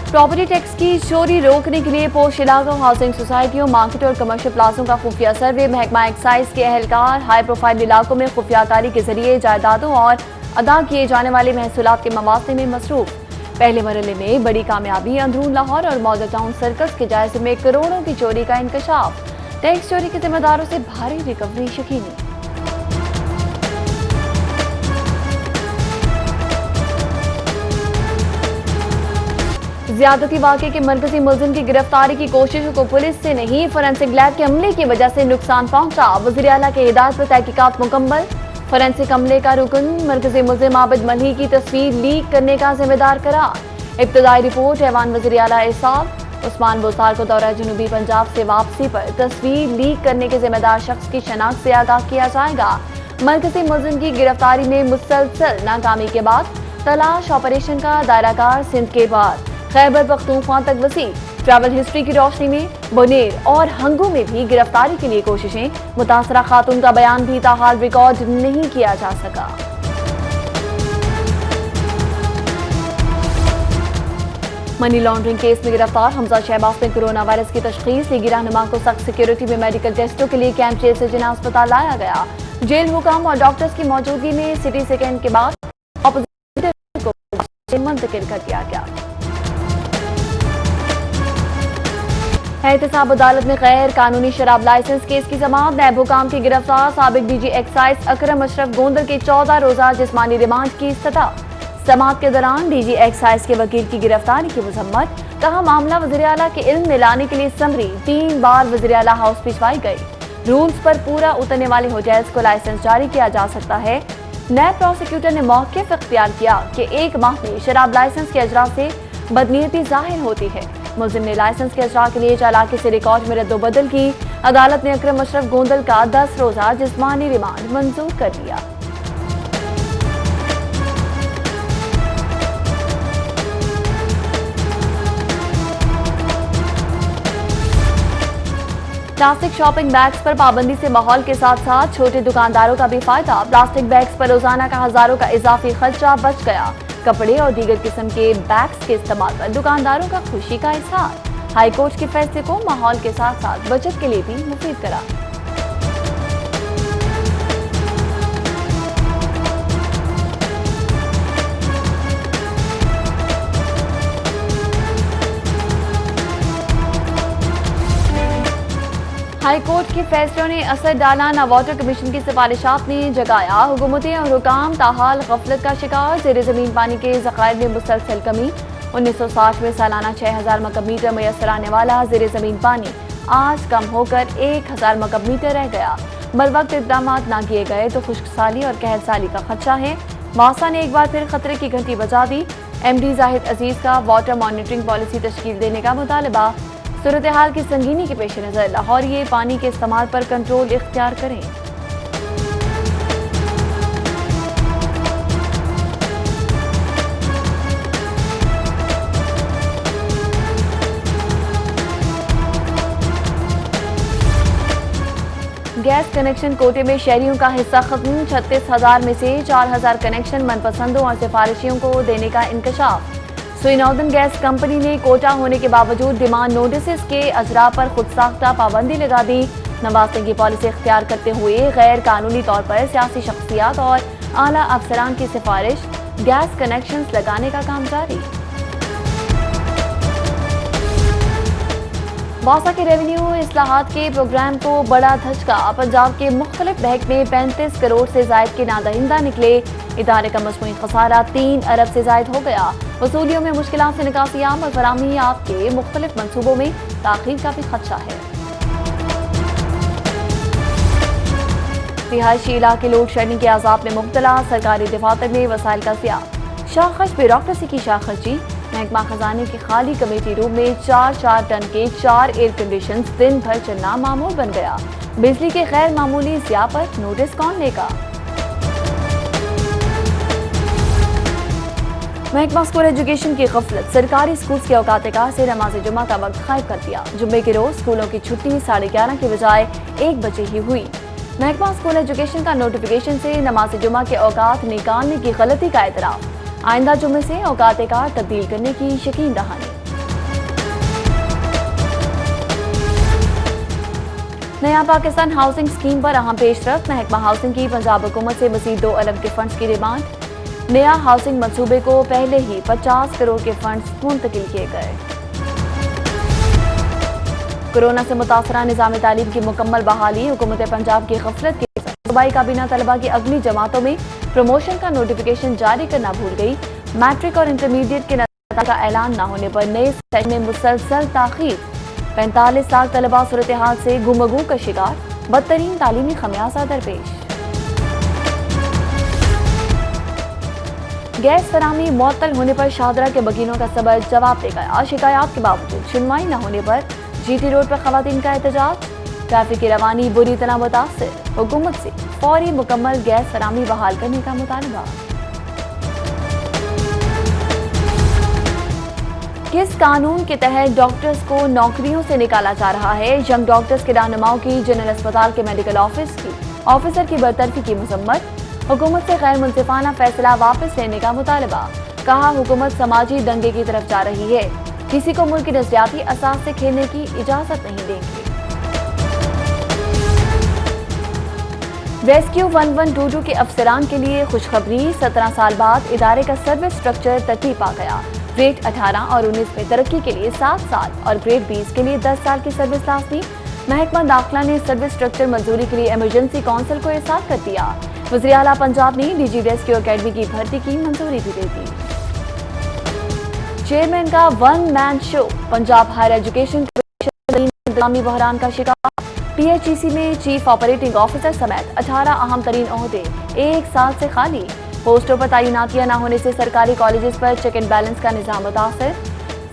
Property tax की चोरी रोकने के लिए पोश इलाकों, हाउसिंग सोसाइटियों, मार्केट और कमर्शियल प्लाजों का खुफिया सर्वे। महकमा एक्साइज के एहलकार हाई प्रोफाइल इलाकों में खुफियाकारी के जरिए जायदादों और अदा किए जाने वाले महसूलात के मवासले में मसरूफ। पहले मरहले में बड़ी कामयाबी, अंदरून लाहौर और मॉडल टाउन सर्कस के जायजे में करोड़ों की चोरी का इंकशाफ। टैक्स चोरी के जिम्मेदारों से भारी रिकवरी यकीनी। ज्यादती वाक़े के मरकजी मुलजिम की गिरफ्तारी की कोशिशों को पुलिस से नहीं, फोरेंसिक लैब के अमले की वजह से नुकसान पहुंचा। वज़ीर आला के हिदायत पर तहकीकात मुकम्मल। फोरेंसिक अमले का रुकन मरकजी मुलजिम आबिद मल्ही की तस्वीर लीक करने का जिम्मेदार करार। इब्तदाई रिपोर्ट ऐवान वज़ीर आला एहसाब उस्मान बोसार को दौरा जनूबी पंजाब से वापसी पर तस्वीर लीक करने के जिम्मेदार शख्स की शनाख्त से आगाह किया जाएगा। मरकजी मुलजिम की गिरफ्तारी में मुसलसल नाकामी के बाद तलाश ऑपरेशन का दायराकार सिंध के बाद खैबर पख्तूनख्वा तक वसी। ट्रैवल हिस्ट्री की रोशनी में बोनेर और हंगू में भी गिरफ्तारी के लिए कोशिशें। मुतासरा खातून का बयान भी ताहाल रिकॉर्ड नहीं किया जा सका। मनी लॉन्ड्रिंग केस में गिरफ्तार हमजा शहबाज में कोरोना वायरस की तशखीस। लीगी रहनुमा को सख्त सिक्योरिटी में मेडिकल टेस्टों के लिए कैंप जेल से जिना अस्पताल लाया गया। जेल हुकाम और डॉक्टर्स की मौजूदगी में सिटी स्कैन के बाद ऑपोजिशन को मुंतकिल कर दिया गया। एहतसाब अदालत में गैर कानूनी शराब लाइसेंस केस की समाअत। नैब हुकाम की गिरफ्तार साबिक डीजी एक्साइज अकरम अशरफ गोंदल के 14 रोजा जिस्मानी रिमांड की इस्तदा। समाअत के दौरान डीजी एक्साइज के वकील की गिरफ्तारी की मजम्मत। कहा मामला वज़ीर आला के इल्म में लाने के लिए समरी 3 बार वज़ीर आला हाउस भिजवाई गई। रूल्स पर पूरा उतरने वाले होटल्स को लाइसेंस जारी किया जा सकता है। नैब प्रोसिक्यूटर ने मौक़िफ़ इख्तियार किया कि 1 माह में शराब लाइसेंस के अजरा से बदनीयती जाहिर होती है। मुलजिम ने लाइसेंस के अजरा के लिए चालाकी से रिकॉर्ड में रद्दोबदल की। अदालत ने अकरम अशरफ गोंदल का 10 रोजा जिस्मानी रिमांड मंजूर कर लिया। प्लास्टिक शॉपिंग बैग्स पर पाबंदी से माहौल के साथ साथ छोटे दुकानदारों का भी फायदा। प्लास्टिक बैग्स पर रोजाना का हजारों का इजाफी खर्चा बच गया। कपड़े और दीगर किस्म के बैग्स के इस्तेमाल पर दुकानदारों का खुशी का इजहार। हाईकोर्ट के फैसले को माहौल के साथ साथ बचत के लिए भी मुफीद करा। हाईकोर्ट के फैसलों ने असर डाला ना वाटर कमीशन की सिफारिशात ने जगाया। हुकूमतें और हुकाम ताहाल गफलत का शिकार। जेर जमीन पानी के ज़खायर में मुसलसल कमी। 1960 में सालाना 6000 मकब मीटर मैसर आने वाला जेर जमीन पानी आज कम होकर 1000 मकब मीटर रह गया। बरवक्त इक़दाम ना किए गए तो खुश्क साली और कहर साली का खदशा है। वासा ने एक बार फिर खतरे की घंटी बजा दी। MD जाहिद अजीज का वाटर मॉनिटरिंग पॉलिसी तश्कील देने का मुतालबा। सूरत हाल की संगीनी के पेश नज़र लाहौरिये पानी के इस्तेमाल पर कंट्रोल इख्तियार करें। गैस कनेक्शन कोटे में शहरियों का हिस्सा खत्म। 36,000 में से 4,000 कनेक्शन मनपसंदों और सिफारिशियों को देने का इंकशाफ। सुइनौदन गैस कंपनी ने कोटा होने के बावजूद डिमांड नोटिस के अजरा पर खुद साख्ता पाबंदी लगा दी। नवाजने की पॉलिसी इख्तियार करते हुए गैर कानूनी तौर पर सियासी शख्सियात और आला अफसरान की सिफारिश गैस कनेक्शन लगाने का काम जारी। वासा के रेवेन्यू इस्लाहात के प्रोग्राम को बड़ा धचका। पंजाब के मुख्तलिफ महकमे 35 करोड़ से जायद के नादहिंदा निकले। इदारे का मजमूई खसारा 3 अरब से जायद हो गया। वसूलियों में मुश्किलात से निकासी आम और फराहमी आपके मुख्तलिफ मनसूबों में ताखीर का भी खदशा है। रिहायशी इलाके लोड शेडिंग के अजाब में मुब्तला। सरकारी दफातर में वसाइल का ज़िया। शाखच ब्यूरोक्रेसी की शाखची। महकमा खजाने की खाली कमेटी रूम में 4 टन के 4 एयर कंडीशन दिन भर चलना मामूल बन गया। बिजली के गैर मामूली ज़िया पर नोटिस कौन लेगा? महकमा स्कूल एजुकेशन की गफलत। सरकारी स्कूल के औकात-ए-कार से नमाज जुमा का वक्त गायब कर दिया। जुम्मे के रोज स्कूलों की छुट्टी 11:30 की बजाय 1 बजे ही हुई। महकमा स्कूल एजुकेशन का नोटिफिकेशन से नमाज जुमा के औकात निकालने की गलती का एतराफ। आइंदा जुम्मे से औकात-ए-कार तब्दील करने की यकीन दहानी। नया पाकिस्तान हाउसिंग स्कीम पर अहम पेशरफ्त। महकमा हाउसिंग की पंजाब हुकूमत से मज़ीद 2 अरब के फंड्स की डिमांड। नया हाउसिंग मंसूबे को पहले ही 50 करोड़ के फंड्स मुंतकिल किए गए। कोरोना से मुतासरा निज़ाम तालीम की मुकम्मल बहाली। हुकूमत पंजाब की गफलत के सूबाई काबीना तलबा की अगली जमातों में प्रमोशन का नोटिफिकेशन जारी करना भूल गई। मैट्रिक और इंटरमीडिएट के नतीजे का ऐलान न होने पर नए सेशन में मुसलसल ताखीर। 45 लाख तलबा सूरत हाल से गुमगू का शिकार। बदतरीन तालीमी खमियाजा दरपेश। गैस फराहमी मुअत्तल होने पर शाहदरा के वकीलों का सबक जवाब दे गया। शिकायत के बावजूद सुनवाई न होने पर जीटी रोड पर खवातीन का एहतजाज। ट्रैफिक की रवानी बुरी तरह मुतासिर। हुकूमत से फौरी मुकम्मल गैस फराहमी बहाल करने का मुतालबा। किस कानून के तहत डॉक्टर्स को नौकरियों से निकाला जा रहा है? यंग डॉक्टर्स के रहनुमाओं की जनरल अस्पताल के मेडिकल ऑफिसर की बरतरफी की मजम्मत। हुकूमत से गैर मुनसिफाना फैसला वापस लेने का मुतालबा। कहा हुकूमत समाजी दंगे की तरफ जा रही है, किसी को मुल्क की नजरियाती असास से खेलने की इजाजत नहीं देंगे। रेस्क्यू 1122 के अफसरान के लिए खुशखबरी। 17 साल बाद इदारे का सर्विस स्ट्रक्चर तरतीब पा गया। ग्रेड 18 और 19 में तरक्की के लिए 7 साल और ग्रेड 20 के लिए 10 साल की सर्विस लाजमी। महकमा दाखिला ने सर्विस स्ट्रक्चर मंजूरी के लिए इमरजेंसी काउंसिल को इरसाल कर दिया। वज़ीर आला पंजाब ने डीजी रेस्क्यू अकेडमी की भर्ती की मंजूरी भी दे दी। चेयरमैन का one man show. Punjab higher education इंतजामी बहरान का शिकार। PHEC में चीफ ऑपरेटिंग ऑफिसर समेत 18 अहम तरीन ओहदे 1 साल से खाली। पोस्टों पर तैनातियां न होने से सरकारी कॉलेजेस पर चेक एंड बैलेंस का निजाम मुतासर।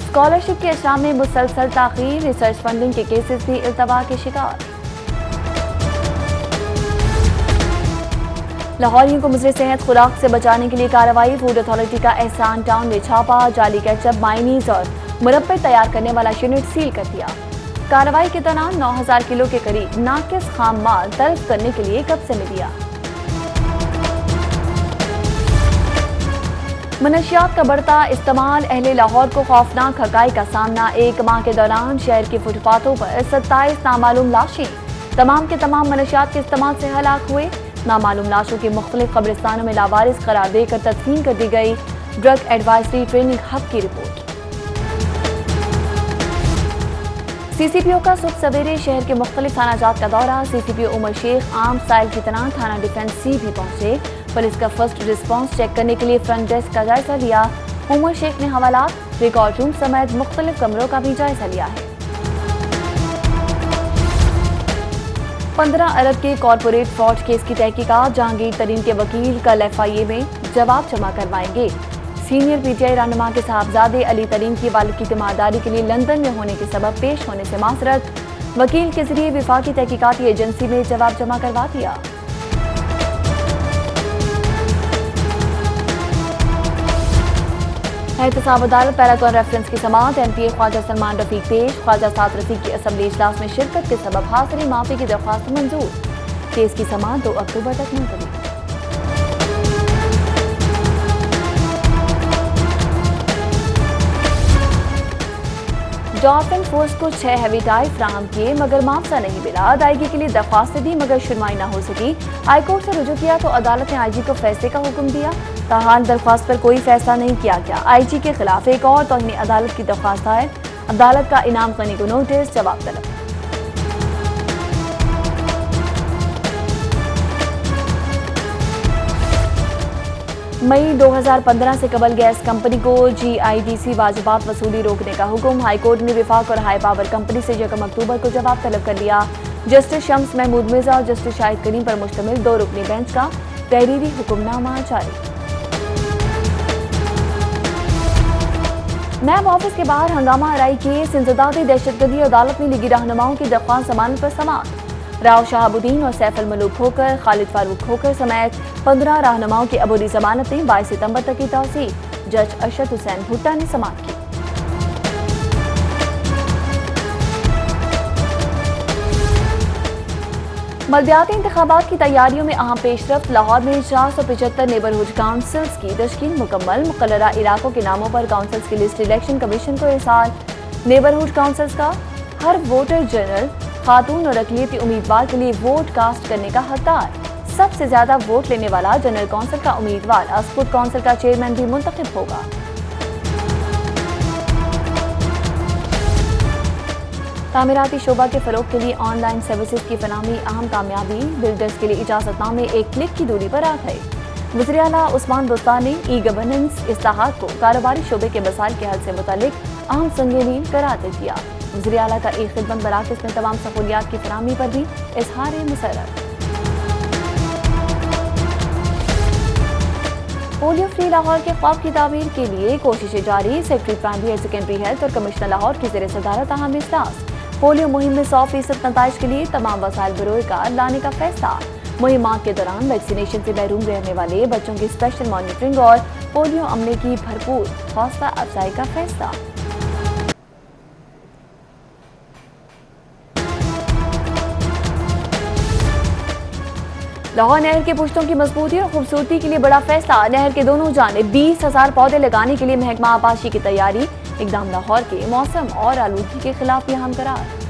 स्कॉलरशिप के अशाम में मुसलसल ताखीर। रिसर्च फंडिंग के केसेस भी इल्तबा के शिकार। लाहौरियों को मुज़र सेहत खुराक से बचाने के लिए कार्रवाई। फूड अथॉरिटी का एहसान टाउन में छापा। जाली केचप, मायनीज और मुरब्बे तैयार करने वाला यूनिट सील कर दिया। कार्रवाई के दौरान 9000 किलो के करीब नाकिस खाम माल तलब करने के लिए कब्जे में लिया। मनशियात का बढ़ता इस्तेमाल। अहले लाहौर को खौफनाक हकाइक का सामना। 1 माह के दौरान शहर के फुटपाथों पर 27 नामालूम लाशें। तमाम के तमाम मनशियात के इस्तेमाल से हलाक हुए। नामालूम लाशों की मुख्तलिफ कब्रिस्तानों में लावारिस करार देकर तदफीन कर दी गई। ड्रग एडवाइजरी ट्रेनिंग हब की रिपोर्ट। CCPO का सुबह सवेरे शहर के मुख्तलिफ थाना जात का दौरा। CCPO उमर शेख आम साइल की तरह थाना डिफेंस C भी पहुंचे। पुलिस का फर्स्ट रिस्पांस चेक करने के लिए फ्रंट डेस्क का जायजा लिया। उमर शेख ने हवालात, रिकॉर्ड रूम समेत मुख्तलिफ कमरों का भी जायजा लिया है। 15 अरब के कॉरपोरेट फ्रॉड केस की तहकीकात। जहांगीर तरीन के वकील कल FIA में जवाब जमा करवाएंगे। सीनियर PTI रहनुमा के साहबजादे अली तरीन की वालिद की तीमारदारी के लिए लंदन में होने के सबब पेश होने से माजरत। वकील के जरिए विफाकी तहकीकाती एजेंसी में जवाब जमा करवा दिया। एहतसाब अदालत पैराकॉन रेफरेंस की समाअत। MPA ख्वाजा सलमान रफीक पेश। ख्वाजा साद रफीक की असम्बली इजलास में शिरकत के सबब हासिल माफी की दरख्वास्त मंजूर। केस की समाअत 2 अक्टूबर तक मुलतवी। डॉल्फिन फोर्स को 6 हैवी टाई फ्राहम किए मगर मुआवजा नहीं मिला। अदायगी के लिए दरख्वास्त दी मगर सुनवाई न हो सकी। हाईकोर्ट से रुजू किया तो अदालत ने IG को फैसले का हुक्म दिया। ताहाल दरख्वास्त पर कोई फैसला नहीं किया गया। IG के खिलाफ एक और तौहीन अदालत की दरख्वास्त दायर। अदालत का इनाम गनी को नोटिस, जवाब तलब। मई 2015 से कबल गैस कंपनी को GIDC वाजिबात वसूली रोकने का हुक्म। हाईकोर्ट ने विफाक और हाई पावर कंपनी से 1 अक्टूबर को जवाब तलब कर लिया। जस्टिस शम्स महमूद मिर्जा और जस्टिस शाहिद करीम पर मुश्तमिल 2 रुकनी बेंच का तहरीरी हुक्मनामा जारी। नैब ऑफिस के बाहर हंगामा आराई केस। इंसदादी दहशतगर्दी अदालत में लिगी रहनुमाओं की दरख्वास्त जमानत पर समाअत। राव शहाबुद्दीन और सैफ अल मलूक खोकर, खालिद फारूक खोकर समेत 15 रहनुमाओं की अबूरी जमानतें 22 सितंबर तक की तौसीह। जज अरशद हुसैन भुट्टा ने समाअत की। बल्दियाती इंतखाबात की तैयारियों में अहम पेशरफ्त। लाहौर में 475 नेबरहुड काउंसिल्स की तश्कील मुकम्मल। मुकर्ररा इलाकों के नामों पर काउंसिल्स की लिस्ट इलेक्शन कमीशन को इरसाल। नेबरहुड काउंसिल्स का हर वोटर जनरल खातून और अक़लियती उम्मीदवार के लिए वोट कास्ट करने का हकदार। सबसे ज्यादा वोट लेने वाला जनरल कौंसिल का उम्मीदवार अस्पुट कौंसिल का चेयरमैन भी मुंतखब होगा। तामीराती शोबा के फरोग के लिए ऑनलाइन सर्विसेज की फराहमी अहम कामयाबी। बिल्डर्स के लिए इजाजतनामे एक क्लिक की दूरी पर आ गए। वज़ीर आला उस्मान बुस्तान ने ई गवर्नेंस इस्लाहात को कारोबारी शोबे के मसाइल के हल से मुतालिक अहम संगीन करार दे दिया। वज़ीर आला का ई खिदमत मराकज़ में तमाम सहूलियात की फराहमी पर भी इजहार मसरत। पोलियो फ्री लाहौर के ख्वाब की तामीर के लिए कोशिशें जारी। Secretary primary and secondary health और कमिश्नर लाहौर की ज़ेर सदारत अहम इजलास। पोलियो मुहिम में 100% नताइज के लिए तमाम वसाइल बरोए कार लाने का फैसला। मुहिमात के दौरान वैक्सीनेशन से महरूम रहने वाले बच्चों की स्पेशल मॉनिटरिंग और पोलियो अमले की भरपूर हौसला अफजाई का फैसला। लाहौर नहर के पुश्तों की मजबूती और खूबसूरती के लिए बड़ा फैसला। नहर के दोनों जानिब 20,000 पौधे लगाने के लिए महकमा आबाशी की तैयारी। इकदाम लाहौर के मौसम और आलूगी के खिलाफ भी अहम करार।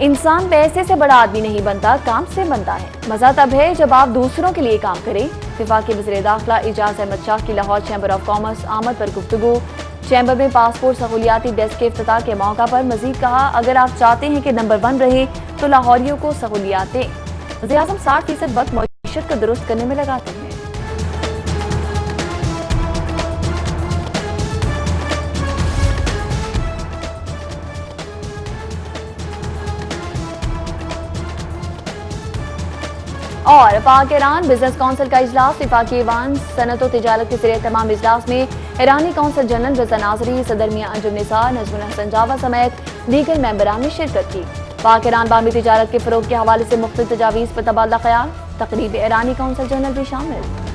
इंसान पैसे से बड़ा आदमी नहीं बनता, काम से बनता है। मजा तब है जब आप दूसरों के लिए काम करें। वफाकी वज़ीर दाखिला इजाज़ अहमद शाह की लाहौर चैम्बर ऑफ कॉमर्स आमद पर गुफ्तगू। चैम्बर में पासपोर्ट सहूलियाती डेस्क के इफ्तिताह के मौका पर मजीद कहा, अगर आप चाहते हैं कि नंबर 1 रहे तो लाहौरियों को सहूलियात दें। वज़ीर आज़म 60% वक्त मईशत को दुरुस्त करने में लगाते हैं। और पाक ईरान बिजनेस काउंसिल का इजलास। वफाकी ईवान सनत और तिजारत के ज़रिए तमाम इजलास में ईरानी कौंसल जनरल रज़ा नाज़री, सदर मियां अंजुम निसार, नजमुल हसन जावा समेत दीगर मेंबरान ने शिरकत की। पाक ईरान बाहमी तिजारत के फरोग के हवाले से मुख्तलिफ तजावीज़ पर तबादला ख्याल। तकरीब ईरानी कौंसल जनरल भी शामिल।